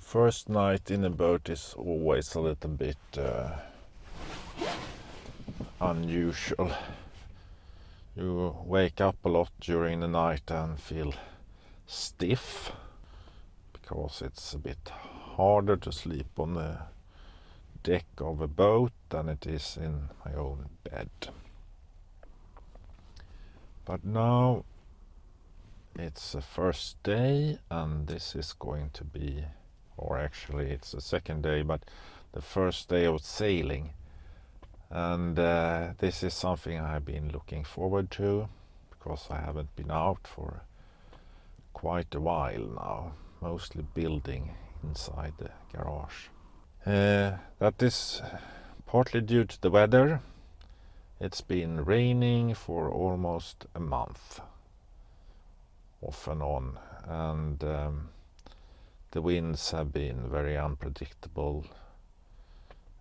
First night in a boat is always a little bit unusual. You wake up a lot during the night and feel stiff because it's a bit harder to sleep on the deck of a boat than it is in my own bed. But now it's the first day and this is going to be, or actually it's the second day, but the first day of sailing. And this is something I've been looking forward to because I haven't been out for quite a while now, mostly building inside the garage. That is partly due to the weather. It's been raining for almost a month, off and on, and the winds have been very unpredictable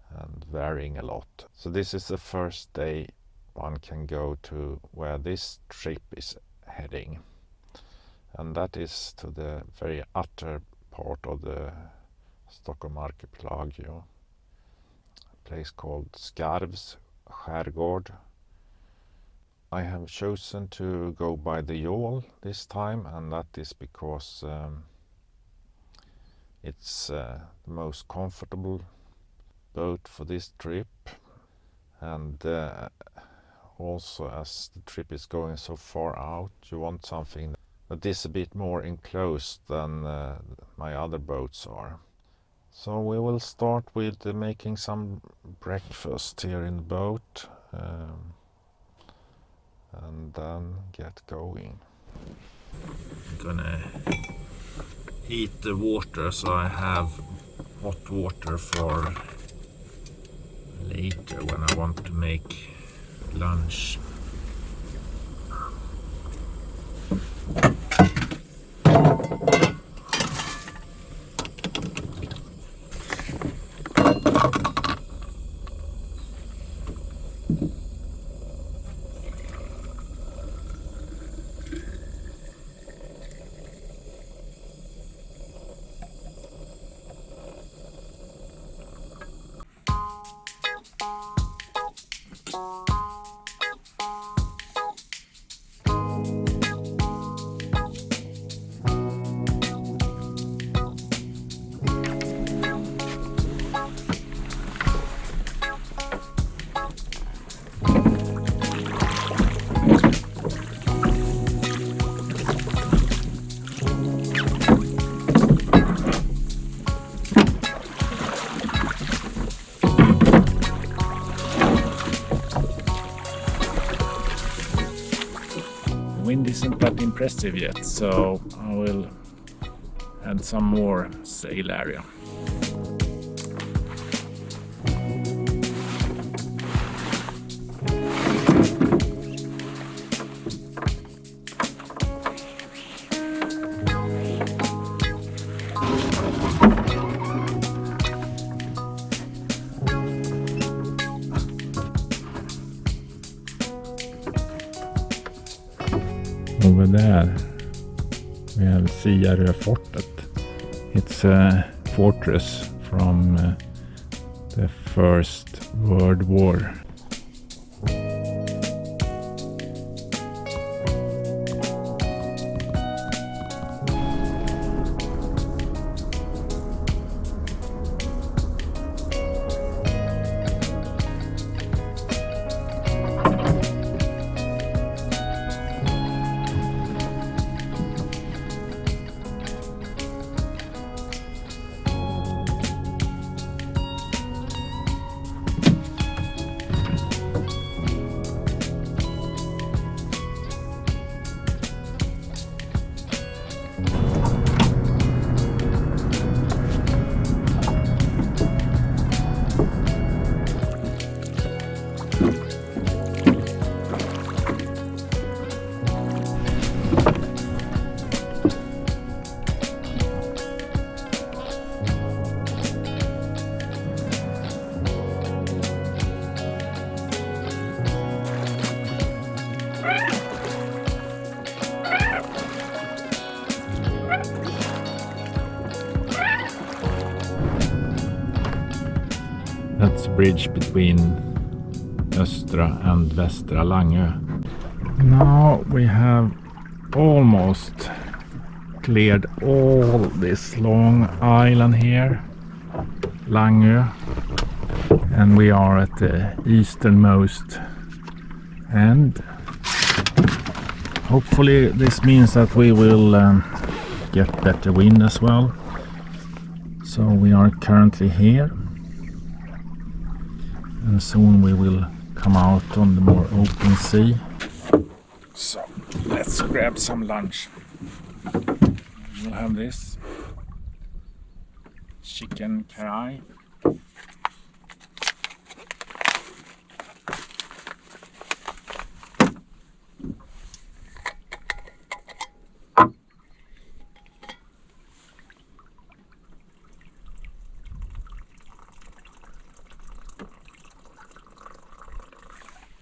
and varying a lot. So this is the first day one can go to where this trip is heading, and that is to the very utter part of the Stockholm archipelago, a place called skärgård. I have chosen to go by the yawl this time, and that is because it's the most comfortable boat for this trip, and also as the trip is going so far out, you want something that is a bit more enclosed than my other boats are. So we will start with making some breakfast here in the boat and then get going. I'm gonna heat the water so I have hot water for later when I want to make lunch. Wind isn't that impressive yet, so I will add some more sail area. Over there we have Fortet. It's a fortress from the First World War. That's a bridge between Östra and Västra Langö. Now we have almost cleared all this long island here, Langö, and we are at the easternmost end. Hopefully this means that we will get better wind as well. So we are currently here, and soon we will come out on the more open sea. So let's grab some lunch. We'll have this chicken karahi.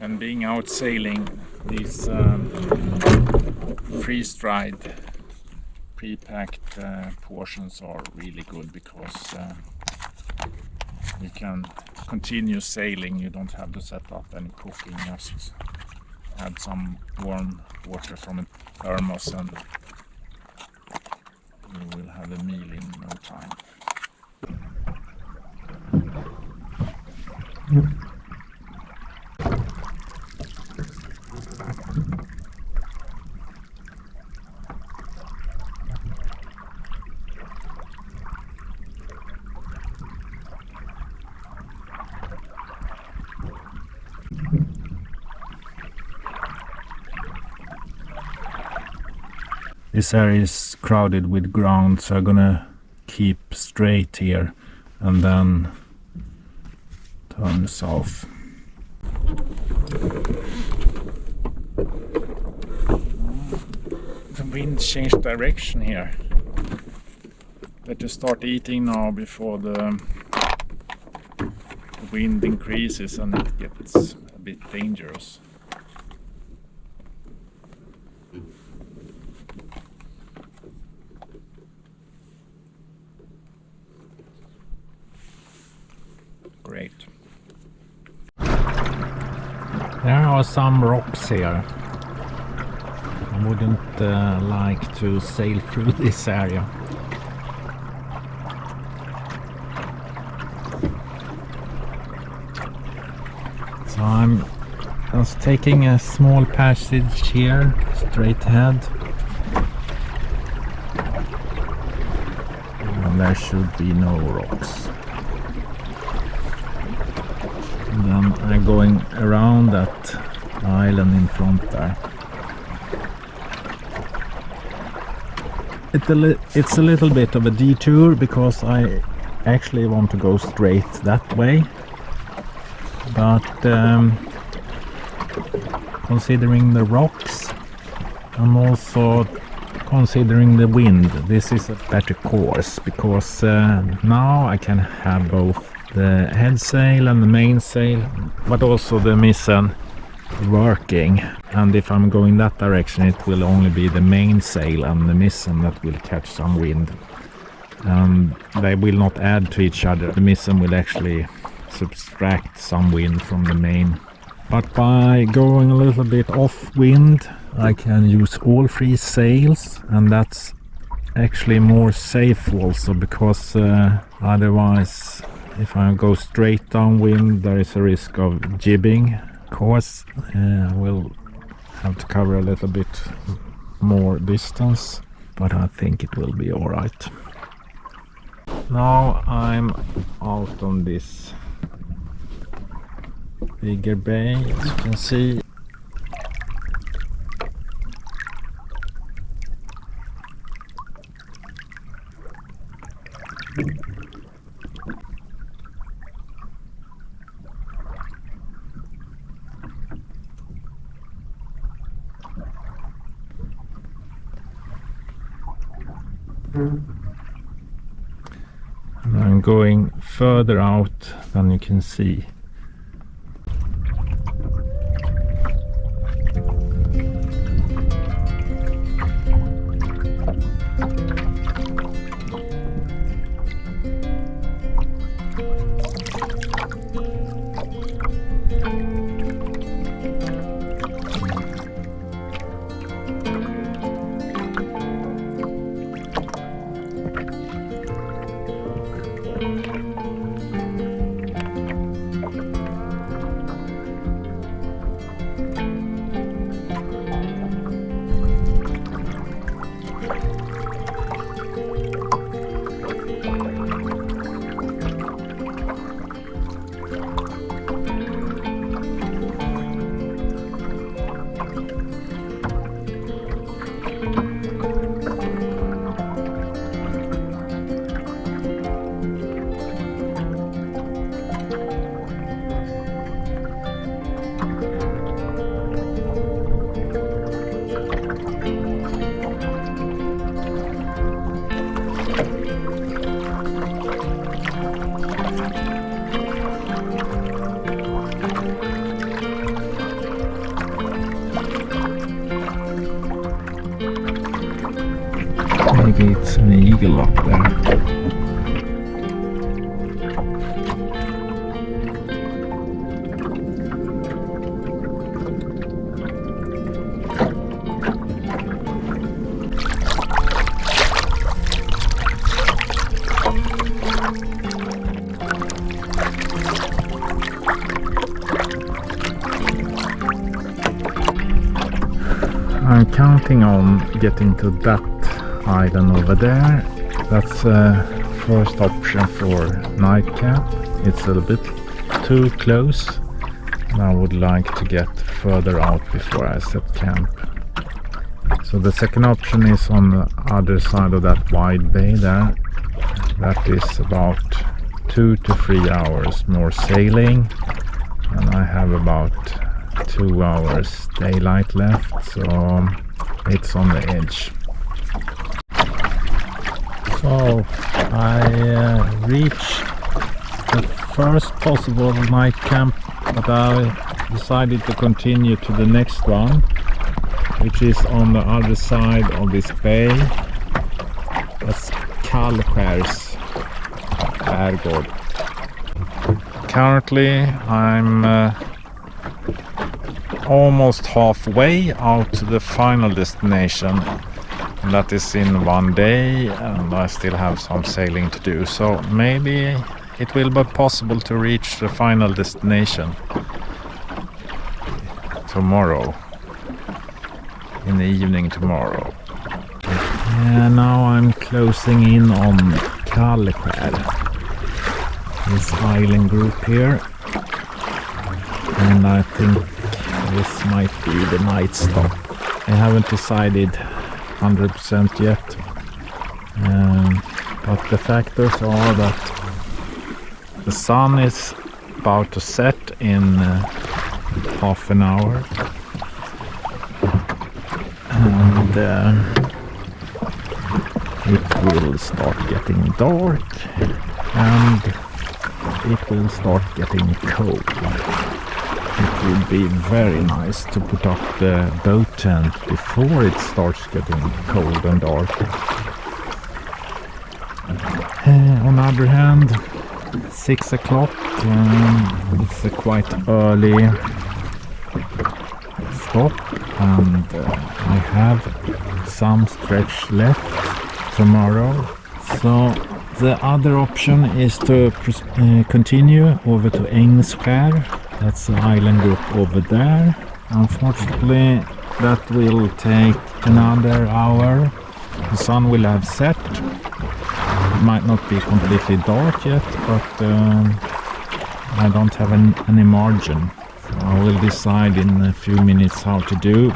And being out sailing, these freeze-dried, pre-packed portions are really good because you can continue sailing. You don't have to set up any cooking, just add some warm water from a thermos and you will have a meal in no time. This area is crowded with ground, so I'm gonna keep straight here and then turn south. The wind changed direction here. Better start eating now before the wind increases and it gets a bit dangerous. Great. There are some rocks here. I wouldn't like to sail through this area. So I'm just taking a small passage here, straight ahead. And there should be no rocks. And then I'm going around that island in front there. It's a little bit of a detour because I actually want to go straight that way. But considering the rocks and also considering the wind, this is a better course because now I can have both the head sail and the main sail, but also the mizzen working. And if I'm going that direction, it will only be the main sail and the mizzen that will catch some wind. And they will not add to each other. The mizzen will actually subtract some wind from the main. But by going a little bit off wind, I can use all three sails, and that's actually more safe also because otherwise if I go straight downwind there is a risk of jibbing. Of course we'll have to cover a little bit more distance, but I think it will be alright. Now I'm out on this bigger bay, as you can see. And I'm going further out than you can see. Maybe it's an eagle up there. I'm counting on getting to that island over there. That's first option for night camp. It's a little bit too close and I would like to get further out before I set camp. So the second option is on the other side of that wide bay there. That is about 2 to 3 hours more sailing, and I have about 2 hours daylight left, so it's on the edge. So I reached the first possible night camp, but I decided to continue to the next one, which is on the other side of this bay. That's Kallskärs skärgård. Currently I'm almost halfway out to the final destination, and that is in 1 day, and I still have some sailing to do, so maybe it will be possible to reach the final destination tomorrow, in the evening tomorrow. And now I'm closing in on Kallskär, this island group here, and I think this might be the night stop. I haven't decided 100% yet, but the factors are that the sun is about to set in half an hour, and it will start getting dark and it will start getting cold. It would be very nice to put up the boat tent before it starts getting cold and dark. On the other hand, 6 o'clock, it's a quite early stop, and I have some stretch left tomorrow. So the other option is to continue over to Kallskärs. That's the island group over there. Unfortunately, that will take another hour. The sun will have set. It might not be completely dark yet, but I don't have any margin. So I will decide in a few minutes how to do.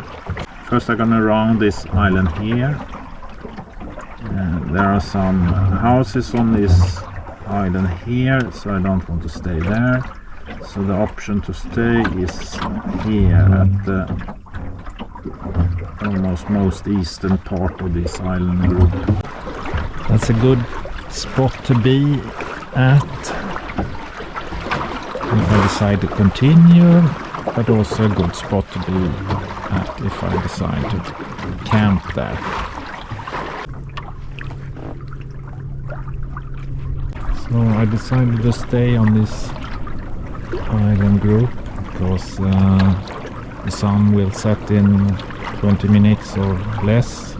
First I'm gonna round this island here. There are some houses on this island here, so I don't want to stay there. So the option to stay is here at the almost most eastern part of this island group. That's a good spot to be at if I decide to continue, but also a good spot to be at if I decide to camp there. So I decided to stay on this island group because the sun will set in 20 minutes or less.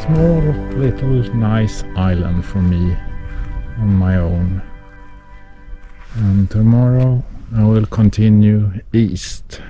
small little nice island for me on my own. And tomorrow I will continue east